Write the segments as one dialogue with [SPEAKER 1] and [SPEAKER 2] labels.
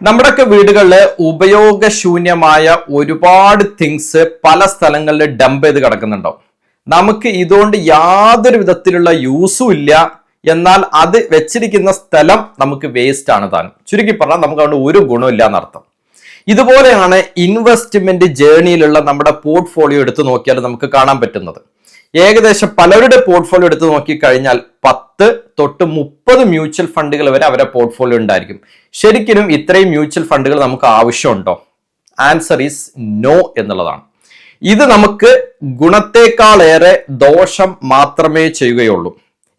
[SPEAKER 1] നമ്മുടെയൊക്കെ വീടുകളിൽ ഉപയോഗശൂന്യമായ ഒരുപാട് തിങ്സ് പല സ്ഥലങ്ങളിൽ ഡംപ് ചെയ്ത് കിടക്കുന്നുണ്ടാവും. നമുക്ക് ഇതുകൊണ്ട് യാതൊരു വിധത്തിലുള്ള യൂസും ഇല്ല. എന്നാൽ അത് വെച്ചിരിക്കുന്ന സ്ഥലം നമുക്ക് വേസ്റ്റ് ആണ് താനും. ചുരുക്കി പറഞ്ഞാൽ നമുക്ക് അതുകൊണ്ട് ഒരു ഗുണമില്ല എന്നർത്ഥം. ഇതുപോലെയാണ് ഇൻവെസ്റ്റ്മെന്റ് ജേർണിയിലുള്ള നമ്മുടെ പോർട്ട്ഫോളിയോ എടുത്തു നോക്കിയാൽ നമുക്ക് കാണാൻ പറ്റുന്നത്. ഏകദേശം പലരുടെ പോർട്ട്ഫോളിയോ എടുത്ത് നോക്കിക്കഴിഞ്ഞാൽ 10 തൊട്ട് 30 മ്യൂച്വൽ ഫണ്ടുകൾ വരെ അവരുടെ പോർട്ട്ഫോളിയോ ഉണ്ടായിരിക്കും. ശരിക്കും ഇത്രയും മ്യൂച്വൽ ഫണ്ടുകൾ നമുക്ക് ആവശ്യമുണ്ടോ? ആൻസർ ഈസ് നോ എന്നുള്ളതാണ്. ഇത് നമുക്ക് ഗുണത്തെക്കാളേറെ ദോഷം മാത്രമേ ചെയ്യുകയുള്ളൂ.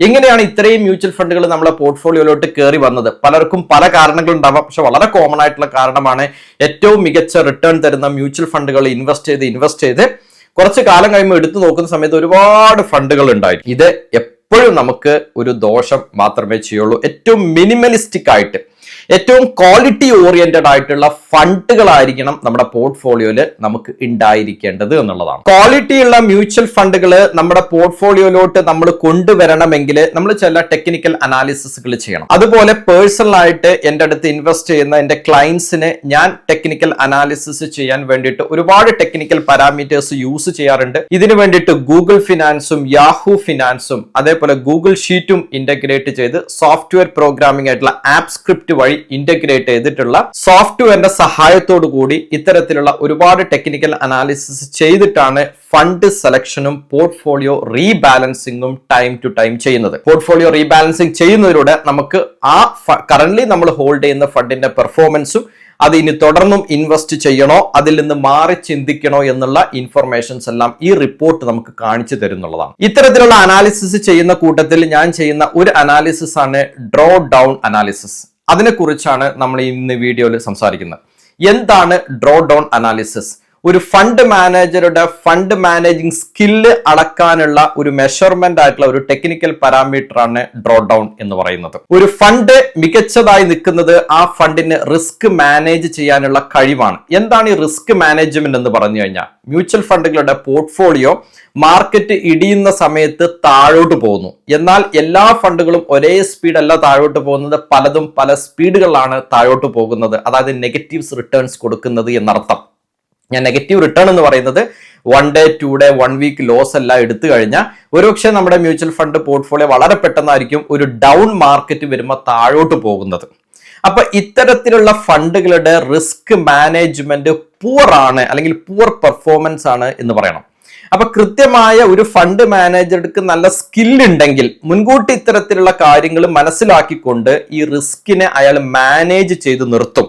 [SPEAKER 1] എങ്ങനെയാണ് ഇത്രയും മ്യൂച്വൽ ഫണ്ടുകൾ നമ്മളെ പോർട്ട്ഫോളിയോയിലോട്ട് കയറി വന്നത്? പലർക്കും പല കാരണങ്ങളുണ്ടാവാം. പക്ഷെ വളരെ കോമൺ ആയിട്ടുള്ള കാരണമാണ് ഏറ്റവും മികച്ച റിട്ടേൺ തരുന്ന മ്യൂച്വൽ ഫണ്ടുകൾ ഇൻവെസ്റ്റ് ചെയ്ത് കുറച്ച് കാലം കഴിയുമ്പോൾ എടുത്തു നോക്കുന്ന സമയത്ത് ഒരുപാട് ഫണ്ടുകൾ ഉണ്ടായി. ഇത് എപ്പോഴും നമുക്ക് ഒരു ദോഷം മാത്രമേ ചെയ്യുള്ളൂ. ഏറ്റവും മിനിമലിസ്റ്റിക് ആയിട്ട് ഏറ്റവും ക്വാളിറ്റി ഓറിയന്റഡ് ആയിട്ടുള്ള ഫണ്ടുകളായിരിക്കണം നമ്മുടെ പോർട്ട്ഫോളിയോയിൽ നമുക്ക് ഉണ്ടായിരിക്കേണ്ടത് എന്നുള്ളതാണ്. ക്വാളിറ്റിയുള്ള മ്യൂച്വൽ ഫണ്ടുകൾ നമ്മുടെ പോർട്ട്ഫോളിയോയിലോട്ട് നമ്മൾ കൊണ്ടുവരണമെങ്കിൽ നമ്മൾ ചില ടെക്നിക്കൽ അനാലിസിസുകൾ ചെയ്യണം. അതുപോലെ പേഴ്സണൽ ആയിട്ട് എൻ്റെ അടുത്ത് ഇൻവെസ്റ്റ് ചെയ്യുന്ന എൻ്റെ ക്ലയൻസിന് ഞാൻ ടെക്നിക്കൽ അനാലിസിസ് ചെയ്യാൻ വേണ്ടിയിട്ട് ഒരുപാട് ടെക്നിക്കൽ പാരാമീറ്റേഴ്സ് യൂസ് ചെയ്യാറുണ്ട്. ഇതിനു വേണ്ടിയിട്ട് ഗൂഗിൾ ഫിനാൻസും യാഹൂ ഫിനാൻസും അതേപോലെ ഗൂഗിൾ ഷീറ്റും ഇന്റഗ്രേറ്റ് ചെയ്ത് സോഫ്റ്റ്വെയർ പ്രോഗ്രാമിംഗ് ആയിട്ടുള്ള ആപ്പ് സ്ക്രിപ്റ്റ് വഴി ഇന്റഗ്രേറ്റ് ചെയ്തിട്ടുള്ള സോഫ്റ്റ്വെയറിന്റെ സഹായത്തോടു കൂടി ഇത്തരത്തിലുള്ള ഒരുപാട് ടെക്നിക്കൽ അനാലിസിസ് ചെയ്തിട്ടാണ് ഫണ്ട് സെലക്ഷനും പോർട്ട്ഫോളിയോ റീബാലൻസിംഗും ടൈം ടു ടൈം ചെയ്യുന്നത്. പോർട്ട്ഫോളിയോ റീബാലൻസിംഗ് ചെയ്യുന്നതിലൂടെ നമുക്ക് ആ കറന്റ് നമ്മൾ ഹോൾഡ് ചെയ്യുന്ന ഫണ്ടിന്റെ പെർഫോമൻസും അത് ഇനി തുടർന്നും ഇൻവെസ്റ്റ് ചെയ്യണോ അതിൽ നിന്ന് മാറി ചിന്തിക്കണോ എന്നുള്ള ഇൻഫർമേഷൻസ് എല്ലാം ഈ റിപ്പോർട്ട് നമുക്ക് കാണിച്ചു തരുന്നുള്ളതാണ്. ഇത്തരത്തിലുള്ള അനാലിസിസ് ചെയ്യുന്ന കൂട്ടത്തിൽ ഞാൻ ചെയ്യുന്ന ഒരു അനാലിസിസ് ആണ് ഡ്രോ ഡൗൺ അനാലിസിസ്. അതിനെക്കുറിച്ചാണ് നമ്മൾ ഇന്ന് വീഡിയോയിൽ സംസാരിക്കുന്നത്. എന്താണ് ഡ്രോ ഡൗൺ അനാലിസിസ്? ഒരു ഫണ്ട് മാനേജറുടെ ഫണ്ട് മാനേജിങ് സ്കില്ല് അളക്കാനുള്ള ഒരു മെഷർമെന്റ് ആയിട്ടുള്ള ഒരു ടെക്നിക്കൽ പാരാമീറ്റർ ആണ് ഡ്രോ ഡൗൺ എന്ന് പറയുന്നത്. ഒരു ഫണ്ട് മികച്ചതായി നിൽക്കുന്നത് ആ ഫണ്ടിന് റിസ്ക് മാനേജ് ചെയ്യാനുള്ള കഴിവാണ്. എന്താണ് ഈ റിസ്ക് മാനേജ്മെന്റ് എന്ന് പറഞ്ഞു കഴിഞ്ഞാൽ, മ്യൂച്വൽ ഫണ്ടുകളുടെ പോർട്ട്ഫോളിയോ മാർക്കറ്റ് ഇടിയുന്ന സമയത്ത് താഴോട്ട് പോകുന്നു. എന്നാൽ എല്ലാ ഫണ്ടുകളും ഒരേ സ്പീഡല്ല താഴോട്ട് പോകുന്നത്, പലതും പല സ്പീഡുകളിലാണ് താഴോട്ട് പോകുന്നത്. അതായത് നെഗറ്റീവ്സ് റിട്ടേൺസ് കൊടുക്കുന്നത് എന്നർത്ഥം. ഞാൻ നെഗറ്റീവ് റിട്ടേൺ എന്ന് പറയുന്നത് 1 ഡേ 2 ഡേ 1 വീക്ക് ലോസ് എല്ലാം എടുത്തു കഴിഞ്ഞാൽ ഒരുപക്ഷെ നമ്മുടെ മ്യൂച്വൽ ഫണ്ട് പോർട്ട്ഫോളിയോ വളരെ പെട്ടെന്നായിരിക്കും ഒരു ഡൗൺ മാർക്കറ്റ് വരുമ്പോൾ താഴോട്ട് പോകുന്നത്. അപ്പൊ ഇത്തരത്തിലുള്ള ഫണ്ടുകളുടെ റിസ്ക് മാനേജ്മെന്റ് പുവർ ആണ്, അല്ലെങ്കിൽ പുവർ പെർഫോമൻസ് ആണ് എന്ന് പറയണം. അപ്പൊ കൃത്യമായ ഒരു ഫണ്ട് മാനേജർക്ക് നല്ല സ്കിൽ ഉണ്ടെങ്കിൽ മുൻകൂട്ടി ഇത്തരത്തിലുള്ള കാര്യങ്ങൾ മനസ്സിലാക്കിക്കൊണ്ട് ഈ റിസ്കിനെ അയാൾ മാനേജ് ചെയ്ത് നിർത്തും.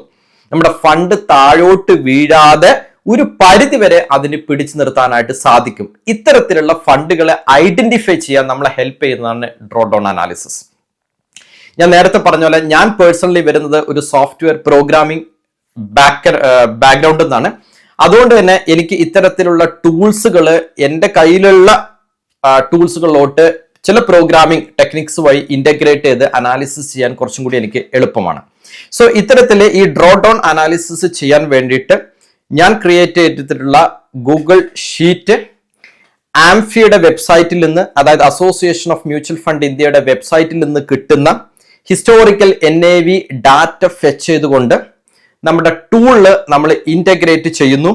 [SPEAKER 1] നമ്മുടെ ഫണ്ട് താഴോട്ട് വീഴാതെ ഒരു പരിധി വരെ അതിന് പിടിച്ചു നിർത്താനായിട്ട് സാധിക്കും. ഇത്തരത്തിലുള്ള ഫണ്ടുകളെ ഐഡന്റിഫൈ ചെയ്യാൻ നമ്മളെ ഹെൽപ്പ് ചെയ്യുന്നതാണ് ഡ്രോ ഡൗൺ അനാലിസിസ്. ഞാൻ നേരത്തെ പറഞ്ഞ പോലെ ഞാൻ പേഴ്സണലി വരുന്നത് ഒരു സോഫ്റ്റ്വെയർ പ്രോഗ്രാമിംഗ് ബാക്ക്ഗ്രൗണ്ടിൽ നിന്നാണ്. അതുകൊണ്ട് തന്നെ എനിക്ക് ഇത്തരത്തിലുള്ള ടൂൾസുകൾ എൻ്റെ കയ്യിലുള്ള ടൂൾസുകളിലോട്ട് ചില പ്രോഗ്രാമിംഗ് ടെക്നിക്സ് വഴി ഇന്റഗ്രേറ്റ് ചെയ്ത് അനാലിസിസ് ചെയ്യാൻ കുറച്ചും കൂടി എനിക്ക് എളുപ്പമാണ്. സോ ഇത്തരത്തിൽ ഈ ഡ്രോ ഡൗൺ അനാലിസിസ് ചെയ്യാൻ വേണ്ടിയിട്ട് ഞാൻ ക്രിയേറ്റ് ചെയ്തിട്ടുള്ള ഗൂഗിൾ ഷീറ്റ് ആംഫിയുടെ വെബ്സൈറ്റിൽ നിന്ന്, അതായത് അസോസിയേഷൻ ഓഫ് മ്യൂച്വൽ ഫണ്ട് ഇന്ത്യയുടെ വെബ്സൈറ്റിൽ നിന്ന് കിട്ടുന്ന ഹിസ്റ്റോറിക്കൽ NAV ഡാറ്റ ഫെച്ച് ചെയ്തുകൊണ്ട് നമ്മുടെ ടൂളില് നമ്മൾ ഇന്റഗ്രേറ്റ് ചെയ്യുന്നു.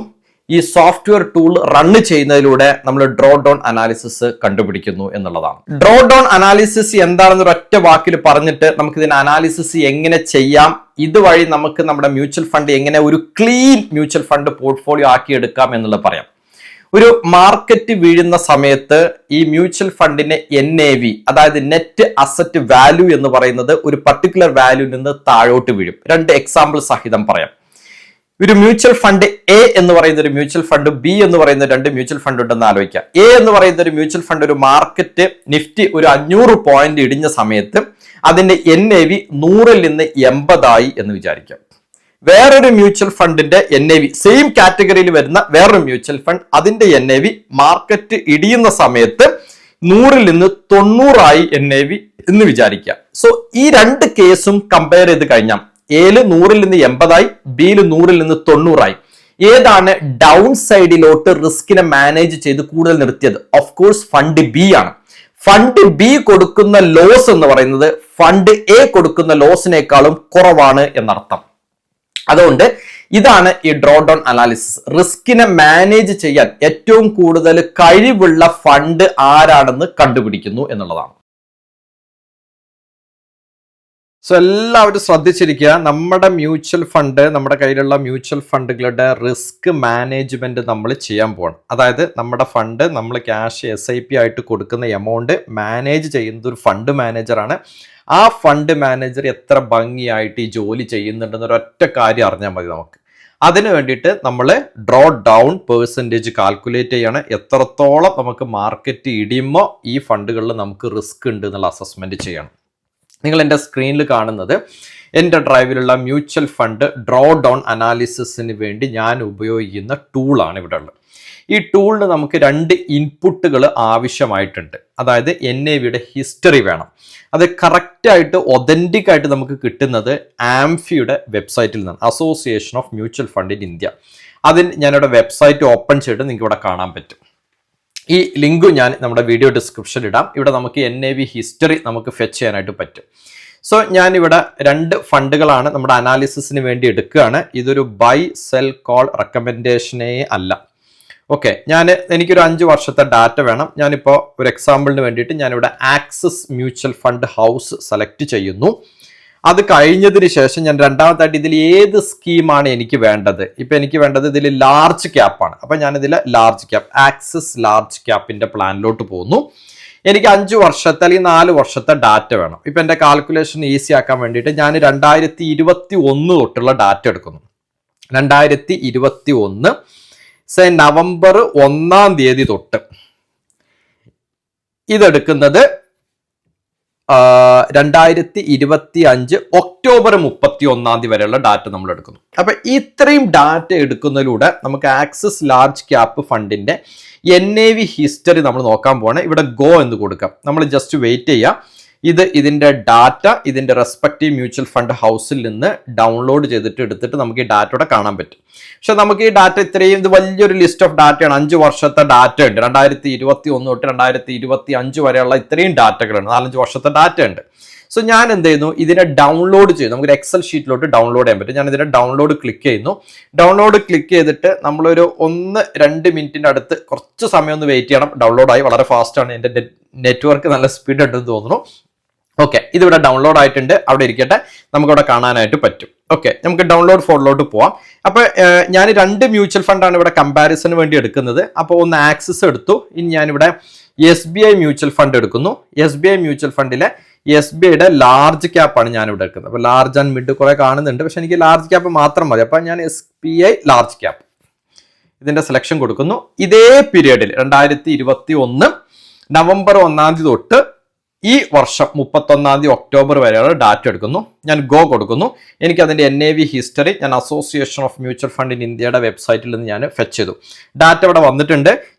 [SPEAKER 1] ഈ സോഫ്റ്റ്വെയർ ടൂൾ റൺ ചെയ്യുന്നതിലൂടെ നമ്മൾ ഡ്രോ ഡൗൺ അനാലിസിസ് കണ്ടുപിടിക്കുന്നു എന്നുള്ളതാണ്. ഡ്രോ ഡൗൺ അനാലിസിസ് എന്താണെന്ന് ഒരൊറ്റ വാക്കിൽ പറഞ്ഞിട്ട് നമുക്ക് ഇതിന് അനാലിസിസ് എങ്ങനെ ചെയ്യാം, ഇതുവഴി നമുക്ക് നമ്മുടെ മ്യൂച്വൽ ഫണ്ട് എങ്ങനെ ഒരു ക്ലീൻ മ്യൂച്വൽ ഫണ്ട് പോർട്ട്ഫോളിയോ ആക്കി എടുക്കാം എന്നുള്ളത് പറയാം. ഒരു മാർക്കറ്റ് വീഴുന്ന സമയത്ത് ഈ മ്യൂച്വൽ ഫണ്ടിന്റെ NAV, അതായത് നെറ്റ് അസറ്റ് വാല്യൂ എന്ന് പറയുന്നത് ഒരു പർട്ടിക്കുലർ വാല്യൂവിൽ നിന്ന് താഴോട്ട് വീഴും. 2 എക്സാമ്പിൾ സഹിതം പറയാം. ഒരു മ്യൂച്വൽ ഫണ്ട് A എന്ന് പറയുന്ന ഒരു മ്യൂച്വൽ ഫണ്ട്, B എന്ന് പറയുന്ന 2 മ്യൂച്വൽ ഫണ്ട് ഉണ്ടെന്ന് ആലോചിക്കാം. A എന്ന് പറയുന്ന ഒരു മ്യൂച്വൽ ഫണ്ട് ഒരു മാർക്കറ്റ് നിഫ്റ്റി ഒരു 500 പോയിന്റ് ഇടിഞ്ഞ സമയത്ത് അതിന്റെ NAV 100ൽ നിന്ന് 80 ആയി എന്ന് വിചാരിക്കാം. വേറൊരു മ്യൂച്വൽ ഫണ്ടിന്റെ NAV, സെയിം കാറ്റഗറിയിൽ വരുന്ന വേറൊരു മ്യൂച്വൽ ഫണ്ട്, അതിന്റെ NAV മാർക്കറ്റ് ഇടിയുന്ന സമയത്ത് 100ൽ നിന്ന് 90 ആയി NAV എന്ന് വിചാരിക്കുക. സോ ഈ 2 കേസും കമ്പയർ ചെയ്ത് കഴിഞ്ഞാൽ എയിൽ 100ൽ നിന്ന് 80 ആയി, ബിയിൽ 100ൽ നിന്ന് 90 ആയി. ഏതാണ് ഡൗൺ സൈഡിലോട്ട് റിസ്കിനെ മാനേജ് ചെയ്ത് കൂടുതൽ നിർത്തിയത്? ഓഫ് കോഴ്സ് ഫണ്ട് ബി ആണ്. ഫണ്ട് ബി കൊടുക്കുന്ന ലോസ് എന്ന് പറയുന്നത് ഫണ്ട് എ കൊടുക്കുന്ന ലോസിനേക്കാളും കുറവാണ് എന്നർത്ഥം. അതുകൊണ്ട് ഇതാണ് ഈ ഡ്രോ ഡൗൺ അനാലിസിസ്. റിസ്കിനെ മാനേജ് ചെയ്യാൻ ഏറ്റവും കൂടുതൽ കഴിവുള്ള ഫണ്ട് ആരാണെന്ന് കണ്ടുപിടിക്കുന്നു എന്നുള്ളതാണ്. സോ എല്ലാവരും ശ്രദ്ധിച്ചിരിക്കുക. നമ്മുടെ മ്യൂച്വൽ ഫണ്ട്, നമ്മുടെ കയ്യിലുള്ള മ്യൂച്വൽ ഫണ്ടുകളുടെ റിസ്ക് മാനേജ്മെന്റ് നമ്മൾ ചെയ്യാൻ പോകണം. അതായത് നമ്മുടെ ഫണ്ട് നമ്മൾ ക്യാഷ് SIP ആയിട്ട് കൊടുക്കുന്ന എമൗണ്ട് മാനേജ് ചെയ്യുന്നത് ഒരു ഫണ്ട് മാനേജറാണ്. ആ ഫണ്ട് മാനേജർ എത്ര ഭംഗിയായിട്ട് ഈ ജോലി ചെയ്യുന്നുണ്ടെന്ന് ഒരൊറ്റ കാര്യം അറിഞ്ഞാൽ മതി നമുക്ക്. അതിന് വേണ്ടിയിട്ട് നമ്മൾ ഡ്രോ ഡൗൺ പെർസെൻറ്റേജ് കാൽക്കുലേറ്റ് ചെയ്യാണ്. എത്രത്തോളം നമുക്ക് മാർക്കറ്റ് ഇടിയുമ്പോൾ ഈ ഫണ്ടുകളിൽ നമുക്ക് റിസ്ക് ഉണ്ട് എന്നുള്ള അസസ്മെന്റ് ചെയ്യണം. നിങ്ങൾ എൻ്റെ സ്ക്രീനിൽ കാണുന്നത് എൻ്റെ ഡ്രൈവിലുള്ള മ്യൂച്വൽ ഫണ്ട് ഡ്രോ ഡൗൺ അനാലിസിസിന് വേണ്ടി ഞാൻ ഉപയോഗിക്കുന്ന ടൂളാണ് ഇവിടെ ഉള്ളത്. ഈ ടൂളിന് നമുക്ക് 2 ഇൻപുട്ടുകൾ ആവശ്യമായിട്ടുണ്ട്. അതായത് NAVയുടെ ഹിസ്റ്ററി വേണം. അത് കറക്റ്റായിട്ട് ഒതൻറ്റിക് ആയിട്ട് നമുക്ക് കിട്ടുന്നത് ആംഫിയുടെ വെബ്സൈറ്റിൽ നിന്നാണ്, association of mutual fund in India. അതിൽ ഞാനിവിടെ വെബ്സൈറ്റ് ഓപ്പൺ ചെയ്തിട്ട് നിങ്ങൾക്ക് ഇവിടെ കാണാൻ പറ്റും. ഈ ലിങ്ക് ഞാൻ നമ്മുടെ വീഡിയോ ഡിസ്ക്രിപ്ഷനിൽ ഇടാം. ഇവിടെ നമുക്ക് NAV ഹിസ്റ്ററി നമുക്ക് ഫെച്ച് ചെയ്യാനായിട്ട് പറ്റും. സോ ഞാനിവിടെ 2 ഫണ്ടുകളാണ് നമ്മുടെ അനാലിസിസിന് വേണ്ടി എടുക്കുകയാണ്. ഇതൊരു ബൈ സെൽ കോൾ റെക്കമെൻഡേഷനേ അല്ല. ഓക്കെ, എനിക്കൊരു 5 വർഷത്തെ ഡാറ്റ വേണം. ഞാനിപ്പോൾ ഒരു എക്സാമ്പിളിന് വേണ്ടിയിട്ട് ഞാനിവിടെ axis mutual fund house select ചെയ്യുന്നു. അത് കഴിഞ്ഞതിന് ശേഷം ഞാൻ രണ്ടാമത്തായിട്ട് ഇതിൽ ഏത് സ്കീമാണ് എനിക്ക് വേണ്ടത്. ഇപ്പം എനിക്ക് വേണ്ടത് ഇതിൽ ലാർജ് ക്യാപ്പാണ്. അപ്പം ഞാനിതിൽ ലാർജ് ക്യാപ്പ്, ആക്സിസ് ലാർജ് ക്യാപ്പിൻ്റെ പ്ലാനിലോട്ട് പോകുന്നു. എനിക്ക് 5 വർഷത്തെ അല്ലെങ്കിൽ 4 വർഷത്തെ ഡാറ്റ വേണം. ഇപ്പം എൻ്റെ കാൽക്കുലേഷൻ ഈസി ആക്കാൻ വേണ്ടിയിട്ട് ഞാൻ 2021 തൊട്ടുള്ള ഡാറ്റ എടുക്കുന്നു. 2021 നവംബർ 1-ാം തീയതി തൊട്ട് ഇതെടുക്കുന്നത് 2025 ഒക്ടോബർ 31-ാം തീയതി വരെയുള്ള ഡാറ്റ നമ്മൾ എടുക്കുന്നു. അപ്പൊ ഇത്രയും ഡാറ്റ എടുക്കുന്നതിലൂടെ നമുക്ക് ആക്സിസ് ലാർജ് ക്യാപ്പ് ഫണ്ടിന്റെ NAV ഹിസ്റ്ററി നമ്മൾ നോക്കാൻ പോവാണ്. ഇവിടെ ഗോ എന്ന് കൊടുക്കാം. നമ്മൾ ജസ്റ്റ് വെയിറ്റ് ചെയ്യാം. ഇതിന്റെ ഡാറ്റ ഇതിന്റെ റെസ്പെക്റ്റീവ് മ്യൂച്വൽ ഫണ്ട് ഹൗസിൽ നിന്ന് ഡൗൺലോഡ് ചെയ്തിട്ട് എടുത്തിട്ട് നമുക്ക് ഈ ഡാറ്റയുടെ കാണാൻ പറ്റും. പക്ഷെ നമുക്ക് ഈ ഡാറ്റ ഇത് വലിയൊരു ലിസ്റ്റ് ഓഫ് ഡാറ്റയാണ്. 5 വർഷത്തെ ഡാറ്റ ഉണ്ട്. 2021 തൊട്ട് 2025 വരെയുള്ള ഇത്രയും ഡാറ്റകളുണ്ട്. 4-5 വർഷത്തെ ഡാറ്റ ഉണ്ട്. സോ ഞാൻ എന്ത് ചെയ്യുന്നു, ഇതിനെ ഡൗൺലോഡ് ചെയ്യുന്നു. നമുക്കൊരു എക്സൽ ഷീറ്റിലോട്ട് ഡൗൺലോഡ് ചെയ്യാൻ പറ്റും. ഞാൻ ഇതിനെ ഡൗൺലോഡ് ക്ലിക്ക് ചെയ്യുന്നു. ഡൗൺലോഡ് ക്ലിക്ക് ചെയ്തിട്ട് നമ്മളൊരു 1-2 മിനിറ്റിൻ്റെ അടുത്ത് കുറച്ച് സമയം ഒന്ന് വെയിറ്റ് ചെയ്യണം. ഡൗൺലോഡായി വളരെ ഫാസ്റ്റാണ്. എൻ്റെ നെറ്റ്വർക്ക് നല്ല സ്പീഡ് ഉണ്ടെന്ന് തോന്നുന്നു. ഓക്കെ, ഇതിവിടെ ഡൗൺലോഡ് ആയിട്ടുണ്ട്. അവിടെ ഇരിക്കട്ടെ, നമുക്കിവിടെ കാണാനായിട്ട് പറ്റും. ഓക്കെ, നമുക്ക് ഡൗൺലോഡ് ഫോൾഡറിലോട്ട് പോവാം. അപ്പോൾ ഞാൻ 2 മ്യൂച്വൽ ഫണ്ടാണ് ഇവിടെ കമ്പാരിസന് വേണ്ടി എടുക്കുന്നത്. അപ്പോൾ ഒന്ന് ആക്സിസ് എടുത്തു. ഇനി ഞാനിവിടെ SBI മ്യൂച്വൽ ഫണ്ട് എടുക്കുന്നു. SBI മ്യൂച്വൽ ഫണ്ടിലെ SBIയുടെ ലാർജ് ക്യാപ്പാണ് ഞാനിവിടെ എടുക്കുന്നത്. അപ്പോൾ ലാർജ് ആൻഡ് മിഡ് കുറെ കാണുന്നുണ്ട്. പക്ഷെ എനിക്ക് ലാർജ് ക്യാപ്പ് മാത്രം മതി. അപ്പോൾ ഞാൻ SBI ലാർജ് ക്യാപ്പ് ഇതിന്റെ സെലക്ഷൻ കൊടുക്കുന്നു. ഇതേ പീരീഡിൽ 2021 നവംബർ 1-ാം തീയതി തൊട്ട് ഈ വർഷം 31-ാം തീയതി ഒക്ടോബർ വരെയുള്ള ഡാറ്റ എടുക്കുന്നു. ഞാൻ ഗോ കൊടുക്കുന്നു. എനിക്ക് അതിന്റെ NAV ഹിസ്റ്ററി ഞാൻ association of mutual fund in ഇന്ത്യയുടെ വെബ്സൈറ്റിൽ നിന്ന് ഞാൻ ഫെച്ച് ചെയ്തു. ഡാറ്റ ഇവിടെ വന്നിട്ടുണ്ട്.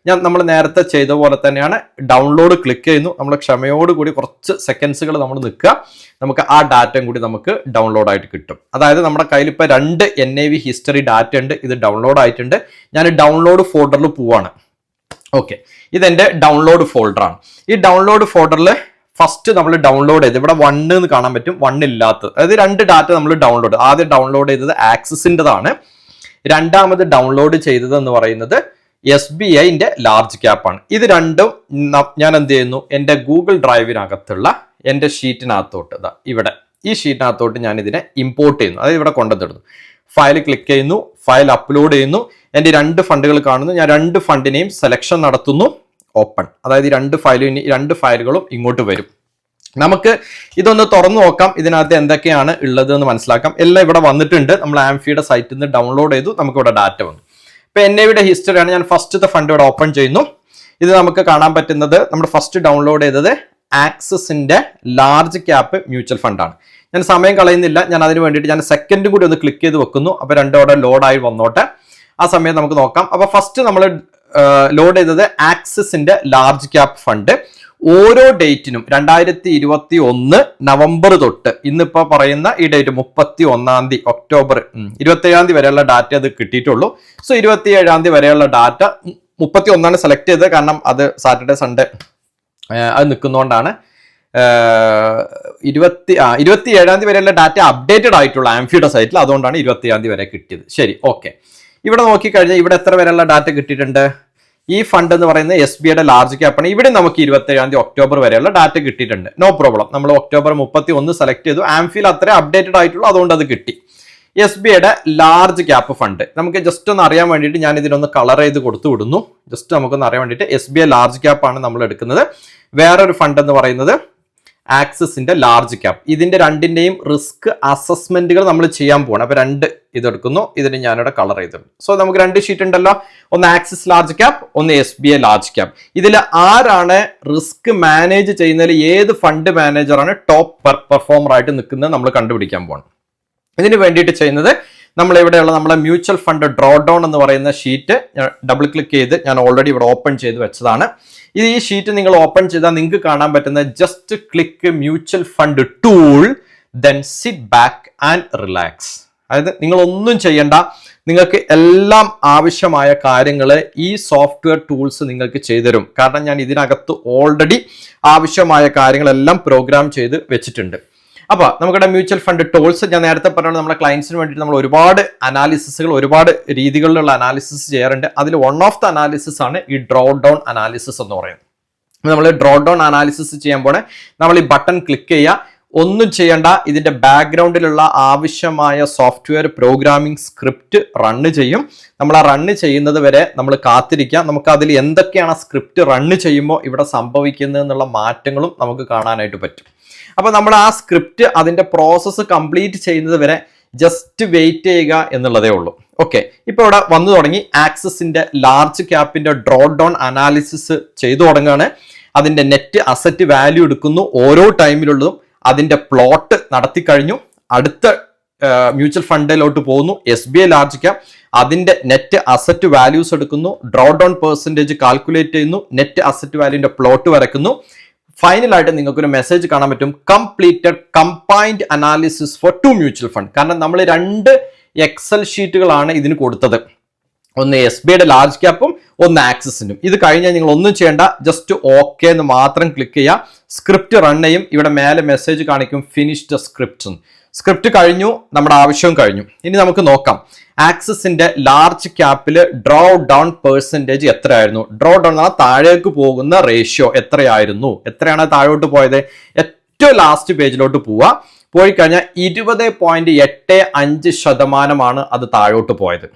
[SPEAKER 1] നമ്മൾ നേരത്തെ ചെയ്ത പോലെ തന്നെയാണ്. ഡൗൺലോഡ് ക്ലിക്ക് ചെയ്യുന്നു. നമ്മൾ ക്ഷമയോടുകൂടി കുറച്ച് സെക്കൻഡ്സുകൾ നമ്മൾ നിൽക്കുക. നമുക്ക് ആ ഡാറ്റയും കൂടി നമുക്ക് ഡൗൺലോഡ് ആയിട്ട് കിട്ടും. അതായത് നമ്മുടെ കയ്യിൽ ഇപ്പോൾ 2 NAV ഹിസ്റ്ററി ഡാറ്റ ഉണ്ട്. ഇത് ഡൗൺലോഡ് ആയിട്ടുണ്ട്. ഞാൻ ഡൗൺലോഡ് ഫോൾഡറിൽ പോവാണ്. ഓക്കെ, ഇതെന്റെ ഡൗൺലോഡ് ഫോൾഡറാണ്. ഈ ഡൗൺലോഡ് ഫോൾഡറിൽ ഫസ്റ്റ് നമ്മൾ ഡൗൺലോഡ് ചെയ്ത് ഇവിടെ 1 എന്ന് കാണാൻ പറ്റും, 1 ഇല്ലാത്തത്. അതായത് 2 ഡാറ്റ നമ്മൾ ഡൗൺലോഡ്. ആദ്യം ഡൗൺലോഡ് ചെയ്തത് ആക്സിസിൻ്റെതാണ്. രണ്ടാമത് ഡൗൺലോഡ് ചെയ്തത് എന്ന് പറയുന്നത് SBIന്റെ ലാർജ് ക്യാപ്പാണ്. ഇത് രണ്ടും ഞാൻ എന്ത് ചെയ്യുന്നു, എൻ്റെ ഗൂഗിൾ ഡ്രൈവിനകത്തുള്ള എൻ്റെ ഷീറ്റിനകത്തോട്ട് ഇവിടെ ഈ ഷീറ്റിനകത്തോട്ട് ഞാൻ ഇതിനെ ഇമ്പോർട്ട് ചെയ്യുന്നു. അതായത് ഇവിടെ കൊണ്ടുവന്നിടുന്നു. ഫയൽ ക്ലിക്ക് ചെയ്യുന്നു, ഫയൽ അപ്ലോഡ് ചെയ്യുന്നു. എൻ്റെ 2 ഫണ്ടുകൾ കാണുന്നു. ഞാൻ 2 ഫണ്ടിനെയും സെലക്ഷൻ നടത്തുന്നു. ഓപ്പൺ. അതായത് ഈ 2 ഫയലുകളും ഇങ്ങോട്ട് വരും. നമുക്ക് ഇതൊന്ന് തുറന്നു നോക്കാം. ഇതിനകത്ത് എന്തൊക്കെയാണ് ഉള്ളത് എന്ന് മനസ്സിലാക്കാം. എല്ലാം ഇവിടെ വന്നിട്ടുണ്ട്. നമ്മൾ ആംഫിയുടെ സൈറ്റിൽ നിന്ന് ഡൗൺലോഡ് ചെയ്തു. നമുക്ക് ഇവിടെ ഡാറ്റ വന്നു. ഇപ്പൊ NAVയുടെ ഹിസ്റ്ററിയാണ്. ഞാൻ ഫസ്റ്റത്തെ ഫണ്ട് ഇവിടെ ഓപ്പൺ ചെയ്യുന്നു. ഇത് നമുക്ക് കാണാൻ പറ്റുന്നത് നമ്മൾ ഫസ്റ്റ് ഡൗൺലോഡ് ചെയ്തത് ആക്സിസിന്റെ ലാർജ് ക്യാപ്പ് മ്യൂച്വൽ ഫണ്ടാണ്. ഞാൻ സമയം കളയുന്നില്ല. ഞാൻ അതിന് വേണ്ടിയിട്ട് ഞാൻ സെക്കൻഡ് കൂടി ഒന്ന് ക്ലിക്ക് ചെയ്ത് വെക്കുന്നു. അപ്പൊ 2 ഓടെ ലോഡായി വന്നോട്ടെ. ആ സമയം നമുക്ക് നോക്കാം. അപ്പൊ ഫസ്റ്റ് നമ്മൾ ലോഡ് ചെയ്തത് ആക്സിസിന്റെ ലാർജ് ക്യാപ്പ് ഫണ്ട്. ഓരോ ഡേറ്റിനും 2021 നവംബർ തൊട്ട് ഇന്നിപ്പോ പറയുന്ന ഈ ഡേറ്റ് 31-ാം തീയതി ഒക്ടോബർ 27-ാം തീയതി വരെയുള്ള ഡാറ്റ അത് കിട്ടിയിട്ടുള്ളൂ. സോ 27-ാം തീയതി വരെയുള്ള ഡാറ്റ 31 സെലക്ട് ചെയ്തത്. കാരണം അത് സാറ്റർഡേ സൺഡേ അത് നിൽക്കുന്നതുകൊണ്ടാണ്. 27 വരെയുള്ള ഡാറ്റ അപ്ഡേറ്റഡ് ആയിട്ടുള്ള ആംഫിയുടെ സൈറ്റിൽ, അതുകൊണ്ടാണ് 27 വരെ കിട്ടിയത്. ശരി, ഓക്കെ. ഇവിടെ നോക്കിക്കഴിഞ്ഞാൽ ഇവിടെ എത്ര വരെയുള്ള ഡാറ്റ കിട്ടിയിട്ടുണ്ട്? ഈ ഫണ്ട് എന്ന് പറയുന്നത് SBIയുടെ ലാർജ് ക്യാപ്പാണ്. ഇവിടെ നമുക്ക് 27 ഒക്ടോബർ വരെയുള്ള ഡാറ്റ കിട്ടിയിട്ടുണ്ട്. No problem. നമ്മൾ ഒക്ടോബർ 31 സെലക്ട് ചെയ്തു. ആംഫിയിൽ അത്ര അപ്ഡേറ്റഡ് ആയിട്ടുള്ളൂ, അതുകൊണ്ട് അത് കിട്ടി. SBIയുടെ ലാർജ് ക്യാപ്പ് ഫണ്ട് നമുക്ക് ജസ്റ്റ് ഒന്ന് അറിയാൻ വേണ്ടിയിട്ട് ഞാൻ ഇതിനൊന്ന് കളർ ചെയ്ത് കൊടുത്തു വിടുന്നു. ജസ്റ്റ് നമുക്കൊന്ന് അറിയാൻ വേണ്ടിയിട്ട് SBI ലാർജ് ക്യാപ്പാണ് നമ്മൾ എടുക്കുന്നത്. വേറൊരു ഫണ്ട് എന്ന് പറയുന്നത് ആക്സിസിന്റെ ലാർജ് ക്യാപ്പ്. ഇതിന്റെ രണ്ടിന്റെയും റിസ്ക് അസസ്മെന്റുകൾ നമ്മൾ ചെയ്യാൻ പോകണം. അപ്പൊ രണ്ട് ഇതെടുക്കുന്നു, ഇതിന് ഞാനിവിടെ കളർ ചെയ്തിട്ടുണ്ട്. സോ നമുക്ക് രണ്ട് ഷീറ്റ് ഉണ്ടല്ലോ, ഒന്ന് ആക്സിസ് ലാർജ് ക്യാപ്പ്, ഒന്ന് SBI ലാർജ് ക്യാപ്പ്. ഇതിൽ ആരാണ് റിസ്ക് മാനേജ് ചെയ്യുന്നതിൽ ഏത് ഫണ്ട് മാനേജറാണ് ടോപ്പ് പെർഫോമർ ആയിട്ട് നിൽക്കുന്നത് നമ്മൾ കണ്ടുപിടിക്കാൻ പോകണം. ഇതിന് വേണ്ടിയിട്ട് ചെയ്യുന്നത് നമ്മൾ ഇവിടെയുള്ള നമ്മളെ മ്യൂച്വൽ ഫണ്ട് ഡ്രോ ഡൗൺ എന്ന് പറയുന്ന ഷീറ്റ് ഡബിൾ ക്ലിക്ക് ചെയ്ത് ഞാൻ ഓൾറെഡി ഇവിടെ ഓപ്പൺ ചെയ്ത് വെച്ചതാണ്. ഈ ഷീറ്റ് നിങ്ങൾ ഓപ്പൺ ചെയ്താൽ നിങ്ങൾക്ക് കാണാൻ പറ്റുന്ന just click mutual fund tool, then sit back and relax. അതായത് നിങ്ങൾ ഒന്നും ചെയ്യണ്ട, നിങ്ങൾക്ക് എല്ലാം ആവശ്യമായ കാര്യങ്ങൾ ഈ സോഫ്റ്റ്വെയർ ടൂൾസ് നിങ്ങൾക്ക് ചെയ്തുതരും. കാരണം ഞാൻ ഇതിനകത്ത് ഓൾറെഡി ആവശ്യമായ കാര്യങ്ങളെല്ലാം പ്രോഗ്രാം ചെയ്ത് വെച്ചിട്ടുണ്ട്. അപ്പൊ നമുക്കിവിടെ മ്യൂച്വൽ ഫണ്ട് ടൂൾസ്, ഞാൻ നേരത്തെ പറഞ്ഞത് നമ്മുടെ ക്ലയൻസിന് വേണ്ടിയിട്ട് നമ്മൾ ഒരുപാട് അനാലിസിസുകൾ, ഒരുപാട് രീതികളിലുള്ള അനാലിസിസ് ചെയ്യാറുണ്ട്. അതിൽ വൺ ഓഫ് ദ അനാലിസിസ് ആണ് ഈ ഡ്രോ ഡൗൺ അനാലിസിസ് എന്ന് പറയുന്നത്. നമ്മൾ ഡ്രോ ഡൗൺ അനാലിസിസ് ചെയ്യാൻ പോണേ നമ്മൾ ഈ ബട്ടൺ ക്ലിക്ക് ചെയ്യുക. ഒന്നും ചെയ്യേണ്ട, ഇതിന്റെ ബാക്ക്ഗ്രൗണ്ടിലുള്ള ആവശ്യമായ സോഫ്റ്റ്വെയർ പ്രോഗ്രാമിംഗ് സ്ക്രിപ്റ്റ് റണ്ണ് ചെയ്യും. നമ്മൾ ആ റണ്ണ് ചെയ്യുന്നത് വരെ നമ്മൾ കാത്തിരിക്കാം. നമുക്ക് അതിൽ എന്തൊക്കെയാണ് ആ സ്ക്രിപ്റ്റ് റണ്ണ് ചെയ്യുമ്പോൾ ഇവിടെ സംഭവിക്കുന്നത് എന്നുള്ള മാറ്റങ്ങളും നമുക്ക് കാണാനായിട്ട് പറ്റും. അപ്പൊ നമ്മൾ ആ സ്ക്രിപ്റ്റ് അതിന്റെ പ്രോസസ്സ് കംപ്ലീറ്റ് ചെയ്യുന്നത് വരെ ജസ്റ്റ് വെയിറ്റ് ചെയ്യുക എന്നുള്ളതേ ഉള്ളൂ. ഓക്കെ, ഇപ്പൊ ഇവിടെ വന്നു തുടങ്ങി. ആക്സിസിന്റെ ലാർജ് ക്യാപ്പിന്റെ ഡ്രോ ഡൗൺ അനാലിസിസ് ചെയ്തു തുടങ്ങുകയാണ്. അതിന്റെ നെറ്റ് അസറ്റ് വാല്യൂ എടുക്കുന്നു, ഓരോ ടൈമിലുള്ളതും അതിന്റെ പ്ലോട്ട് നടത്തി കഴിഞ്ഞു. അടുത്ത മ്യൂച്വൽ ഫണ്ടിലോട്ട് പോകുന്നു, SBI ലാർജ് ക്യാപ്പ്. അതിന്റെ നെറ്റ് അസറ്റ് വാല്യൂസ് എടുക്കുന്നു, ഡ്രോ ഡൗൺ പെർസെന്റേജ് കാൽക്കുലേറ്റ് ചെയ്യുന്നു, നെറ്റ് അസറ്റ് വാല്യൂന്റെ പ്ലോട്ട് വരയ്ക്കുന്നു. ഫൈനലായിട്ട് നിങ്ങൾക്കൊരു മെസ്സേജ് കാണാൻ പറ്റും, completed combined analysis for 2 mutual fund. കാരണം നമ്മൾ 2 എക്സൽ ഷീറ്റുകളാണ് ഇതിന് കൊടുത്തത്, ഒന്ന് SBIയുടെ ലാർജ് ക്യാപ്പും ഒന്ന് ആക്സിസിനും. ഇത് കഴിഞ്ഞാൽ നിങ്ങൾ ഒന്നും ചെയ്യേണ്ട, ജസ്റ്റ് ഓക്കെ എന്ന് മാത്രം ക്ലിക്ക് ചെയ്യുക. സ്ക്രിപ്റ്റ് റൺ ചെയ്യും. ഇവിടെ മേലെ മെസ്സേജ് കാണിക്കും ഫിനിഷ്ഡ് സ്ക്രിപ്റ്റ്. സ്ക്രിപ്റ്റ് കഴിഞ്ഞു, നമ്മുടെ ആവശ്യവും കഴിഞ്ഞു. ഇനി നമുക്ക് നോക്കാം ആക്സിസിന്റെ ലാർജ് ക്യാപ്പിൽ ഡ്രോ ഡൗൺ പെർസെന്റേജ് എത്രയായിരുന്നു. ഡ്രോ ഡൗൺ താഴേക്ക് പോകുന്ന റേഷ്യോ എത്രയായിരുന്നു, എത്രയാണ് താഴോട്ട് പോയത്. ഏറ്റവും ലാസ്റ്റ് പേജിലോട്ട് പോയി കഴിഞ്ഞാൽ 20.85% അത് താഴോട്ട് പോയത്.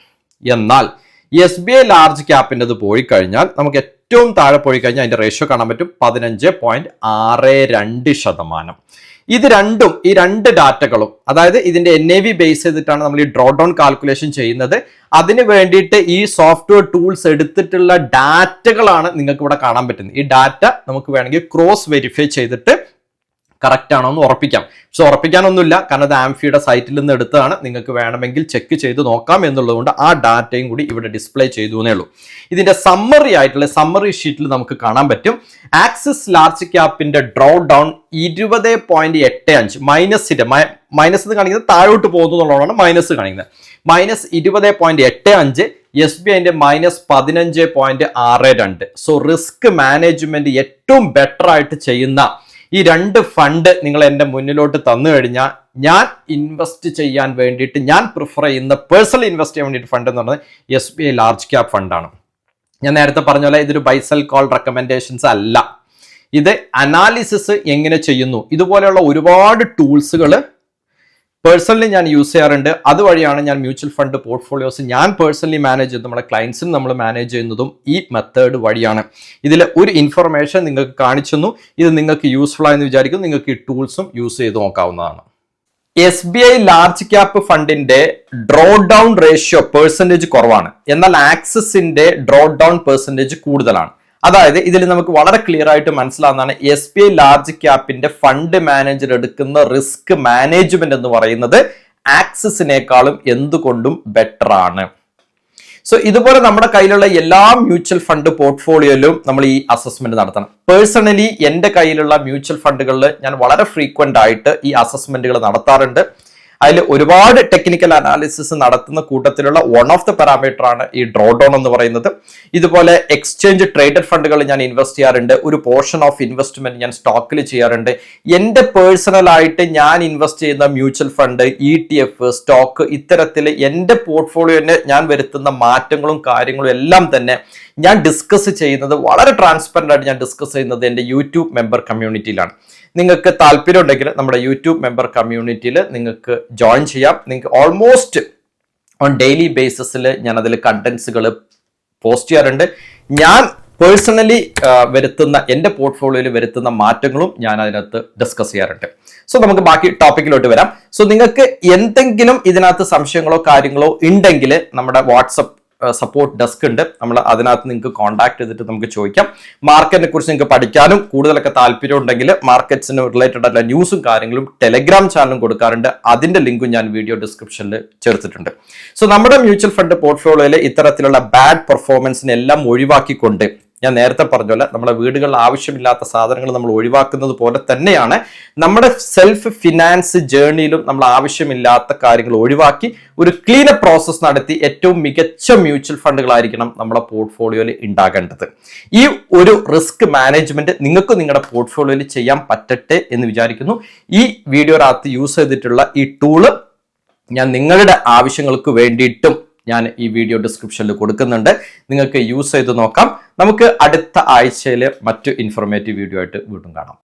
[SPEAKER 1] എന്നാൽ SBI ലാർജ് ക്യാപ്പിൻ്റെത് പോയി കഴിഞ്ഞാൽ നമുക്ക് ഏറ്റവും താഴെ പോയി കഴിഞ്ഞാൽ അതിന്റെ റേഷ്യോ കാണാൻ പറ്റും 15.62%. ഇത് രണ്ടും, ഈ രണ്ട് ഡാറ്റകളും, അതായത് ഇതിന്റെ NAV ബേസ് ചെയ്തിട്ടാണ് നമ്മൾ ഈ ഡ്രോ ഡൗൺ കാൽക്കുലേഷൻ ചെയ്യുന്നത്. അതിന് വേണ്ടിയിട്ട് ഈ സോഫ്റ്റ്വെയർ ടൂൾസ് എടുത്തിട്ടുള്ള ഡാറ്റകളാണ് നിങ്ങൾക്ക് ഇവിടെ കാണാൻ പറ്റുന്നത്. ഈ ഡാറ്റ നമുക്ക് വേണമെങ്കിൽ ക്രോസ് വെരിഫൈ ചെയ്തിട്ട് കറക്റ്റ് ആണോ എന്ന് ഉറപ്പിക്കാം. പക്ഷെ ഉറപ്പിക്കാനൊന്നുമില്ല, കാരണം അത് ആംഫിയുടെ സൈറ്റിൽ നിന്ന് എടുത്തതാണ്. നിങ്ങൾക്ക് വേണമെങ്കിൽ ചെക്ക് ചെയ്ത് നോക്കാം എന്നുള്ളതുകൊണ്ട് ആ ഡാറ്റയും കൂടി ഇവിടെ ഡിസ്പ്ലേ ചെയ്തു എന്നേ ഉള്ളൂ. ഇതിന്റെ സമ്മറി ആയിട്ടുള്ള സമ്മറി ഷീറ്റിൽ നമുക്ക് കാണാൻ പറ്റും ആക്സിസ് ലാർജ് ക്യാപ്പിന്റെ ഡ്രോ ഡൗൺ 20.85 മൈനസ് എന്ന് കാണിക്കുന്നത് താഴോട്ട് പോകുന്നു എന്നുള്ളതാണ് മൈനസ് കാണിക്കുന്നത്. -20.85, SBIന്റെ -15.62. സോ റിസ്ക് മാനേജ്മെന്റ് ഏറ്റവും ബെറ്റർ ആയിട്ട് ചെയ്യുന്ന ഈ 2 ഫണ്ട് നിങ്ങൾ എൻ്റെ മുന്നിലോട്ട് തന്നു കഴിഞ്ഞാൽ ഞാൻ ഇൻവെസ്റ്റ് ചെയ്യാൻ വേണ്ടിയിട്ട് ഞാൻ പ്രിഫർ ചെയ്യുന്ന പേഴ്സണൽ ഇൻവെസ്റ്റ് ചെയ്യാൻ വേണ്ടിയിട്ട് ഫണ്ട് എന്ന് പറയുന്നത് SBI ലാർജ് ക്യാപ്പ് ഫണ്ടാണ്. ഞാൻ നേരത്തെ പറഞ്ഞ പോലെ ഇതൊരു ബൈ സെൽ കോൾ റെക്കമെൻഡേഷൻസ് അല്ല. ഇത് അനാലിസിസ് എങ്ങനെ ചെയ്യുന്നു, ഇതുപോലെയുള്ള ഒരുപാട് ടൂൾസുകൾ പേഴ്സണലി ഞാൻ യൂസ് ചെയ്യാറുണ്ട്. അതുവഴിയാണ് ഞാൻ മ്യൂച്വൽ ഫണ്ട് പോർട്ട്ഫോളിയോസ് ഞാൻ പേഴ്സണലി മാനേജ് ചെയ്യുന്നത്, നമ്മുടെ ക്ലയൻസിന് നമ്മൾ മാനേജ് ചെയ്യുന്നതും ഈ മെത്തേഡ് വഴിയാണ്. ഇതിൽ ഒരു ഇൻഫർമേഷൻ നിങ്ങൾക്ക് കാണിച്ചു തന്നു, ഇത് നിങ്ങൾക്ക് യൂസ്ഫുൾ ആയെന്ന് വിചാരിക്കും. നിങ്ങൾക്ക് ഈ ടൂൾസും യൂസ് ചെയ്ത് നോക്കാവുന്നതാണ്. SBI ലാർജ് ക്യാപ്പ് ഫണ്ടിന്റെ ഡ്രോ ഡൗൺ റേഷ്യോ പെർസെന്റേജ് കുറവാണ്, എന്നാൽ ആക്സിസിന്റെ ഡ്രോ ഡൗൺ പെർസെന്റേജ് കൂടുതലാണ്. അതായത് ഇതിൽ നമുക്ക് വളരെ ക്ലിയർ ആയിട്ട് മനസ്സിലാവുന്നതാണ് SBI ലാർജ് ക്യാപ്പിന്റെ ഫണ്ട് മാനേജർ എടുക്കുന്ന റിസ്ക് മാനേജ്മെന്റ് എന്ന് പറയുന്നത് ആക്സിസിനേക്കാളും എന്തുകൊണ്ടും ബെറ്റർ ആണ്. സോ ഇതുപോലെ നമ്മുടെ കയ്യിലുള്ള എല്ലാ മ്യൂച്വൽ ഫണ്ട് പോർട്ട്ഫോളിയോയിലും നമ്മൾ ഈ അസസ്മെന്റ് നടത്തണം. പേഴ്സണലി എൻ്റെ കയ്യിലുള്ള മ്യൂച്വൽ ഫണ്ടുകളിൽ ഞാൻ വളരെ ഫ്രീക്വന്റ് ആയിട്ട് ഈ അസസ്മെന്റുകൾ നടത്താറുണ്ട്. അതിൽ ഒരുപാട് ടെക്നിക്കൽ അനാലിസിസ് നടത്തുന്ന കൂട്ടത്തിലുള്ള വൺ ഓഫ് ദ പാരാമീറ്റർ ആണ് ഈ ഡ്രോ ഡൗൺ എന്ന് പറയുന്നത്. ഇതുപോലെ എക്സ്ചേഞ്ച് ട്രേഡഡ് ഫണ്ടുകൾ ഞാൻ ഇൻവെസ്റ്റ് ചെയ്യാറുണ്ട്. ഒരു പോർഷൻ ഓഫ് ഇൻവെസ്റ്റ്മെന്റ് ഞാൻ സ്റ്റോക്കിൽ ചെയ്യാറുണ്ട്. എന്റെ പേഴ്സണൽ ആയിട്ട് ഞാൻ ഇൻവെസ്റ്റ് ചെയ്യുന്ന മ്യൂച്വൽ ഫണ്ട്, ETF, സ്റ്റോക്ക്, ഇത്തരത്തിൽ എന്റെ പോർട്ട്ഫോളിയോനെ ഞാൻ വരുത്തുന്ന മാറ്റങ്ങളും കാര്യങ്ങളും എല്ലാം തന്നെ ഞാൻ ഡിസ്കസ് ചെയ്യുന്നത് വളരെ ട്രാൻസ്പെറന്റ് ആയിട്ട് ഞാൻ ഡിസ്കസ് ചെയ്യുന്നത് എൻ്റെ യൂട്യൂബ് മെമ്പർ കമ്മ്യൂണിറ്റിയിലാണ്. നിങ്ങൾക്ക് താല്പര്യം ഉണ്ടെങ്കിൽ നമ്മുടെ യൂട്യൂബ് മെമ്പർ കമ്മ്യൂണിറ്റിയിൽ നിങ്ങൾക്ക് ജോയിൻ ചെയ്യാം. നിങ്ങൾക്ക് ഓൾമോസ്റ്റ് ഓൺ ഡെയിലി ബേസിസിൽ ഞാൻ അതിൽ കണ്ടന്റ്സുകൾ പോസ്റ്റ് ചെയ്യാറുണ്ട്. ഞാൻ പേഴ്സണലി വരുത്തുന്ന എൻ്റെ പോർട്ട്ഫോളിയോയിൽ വരുത്തുന്ന മാറ്റങ്ങളും ഞാൻ അതിനകത്ത് ഡിസ്കസ് ചെയ്യാറുണ്ട്. സോ നമുക്ക് ബാക്കി ടോപ്പിക്കിലോട്ട് വരാം. സോ നിങ്ങൾക്ക് എന്തെങ്കിലും ഇതിനകത്ത് സംശയങ്ങളോ കാര്യങ്ങളോ ഉണ്ടെങ്കിൽ നമ്മുടെ വാട്സപ്പ് സപ്പോർട്ട് ഡെസ്ക് ഉണ്ട്. നമ്മൾ അതിനകത്ത് നിങ്ങൾക്ക് കോൺടാക്ട് ചെയ്തിട്ട് നമുക്ക് ചോദിക്കാം. മാർക്കറ്റിനെ കുറിച്ച് നിങ്ങൾക്ക് പഠിക്കാനും കൂടുതലൊക്കെ താല്പര്യം ഉണ്ടെങ്കിൽ മാർക്കറ്റ്സിന് റിലേറ്റഡ് ആയിട്ടുള്ള ന്യൂസും കാര്യങ്ങളും ടെലഗ്രാം ചാനലും കൊടുക്കാറുണ്ട്. അതിന്റെ ലിങ്കും ഞാൻ വീഡിയോ ഡിസ്ക്രിപ്ഷനിൽ ചേർത്തിട്ടുണ്ട്. സോ നമ്മുടെ മ്യൂച്വൽ ഫണ്ട് പോർട്ട്ഫോളിയോയിൽ ഇത്തരത്തിലുള്ള ബാഡ് പെർഫോമൻസിനെ എല്ലാം ഒഴിവാക്കിക്കൊണ്ട്, ഞാൻ നേരത്തെ പറഞ്ഞ പോലെ നമ്മുടെ വീടുകളിൽ ആവശ്യമില്ലാത്ത സാധനങ്ങൾ നമ്മൾ ഒഴിവാക്കുന്നത് പോലെ തന്നെയാണ് നമ്മുടെ സെൽഫ് ഫിനാൻസ് ജേർണിയിലും നമ്മൾ ആവശ്യമില്ലാത്ത കാര്യങ്ങൾ ഒഴിവാക്കി ഒരു ക്ലീനപ്പ് പ്രോസസ് നടത്തി ഏറ്റവും മികച്ച മ്യൂച്വൽ ഫണ്ടുകളായിരിക്കണം നമ്മുടെ പോർട്ട്ഫോളിയോയിൽ ഉണ്ടാകേണ്ടത്. ഈ ഒരു റിസ്ക് മാനേജ്മെന്റ് നിങ്ങൾക്ക് നിങ്ങളുടെ പോർട്ട്ഫോളിയോയിൽ ചെയ്യാൻ പറ്റട്ടെ എന്ന് വിചാരിക്കുന്നു. ഈ വീഡിയോനകത്ത് യൂസ് ചെയ്തിട്ടുള്ള ഈ ടൂള് ഞാൻ നിങ്ങളുടെ ആവശ്യങ്ങൾക്ക് വേണ്ടിയിട്ടും ഞാൻ ഈ വീഡിയോ ഡിസ്ക്രിപ്ഷനിൽ കൊടുക്കുന്നുണ്ട്. നിങ്ങൾക്ക് യൂസ് ചെയ്ത് നോക്കാം. നമുക്ക് അടുത്ത ആഴ്ചയിൽ മറ്റു ഇൻഫോർമേറ്റീവ് വീഡിയോ ആയിട്ട് വീണ്ടും കാണാം.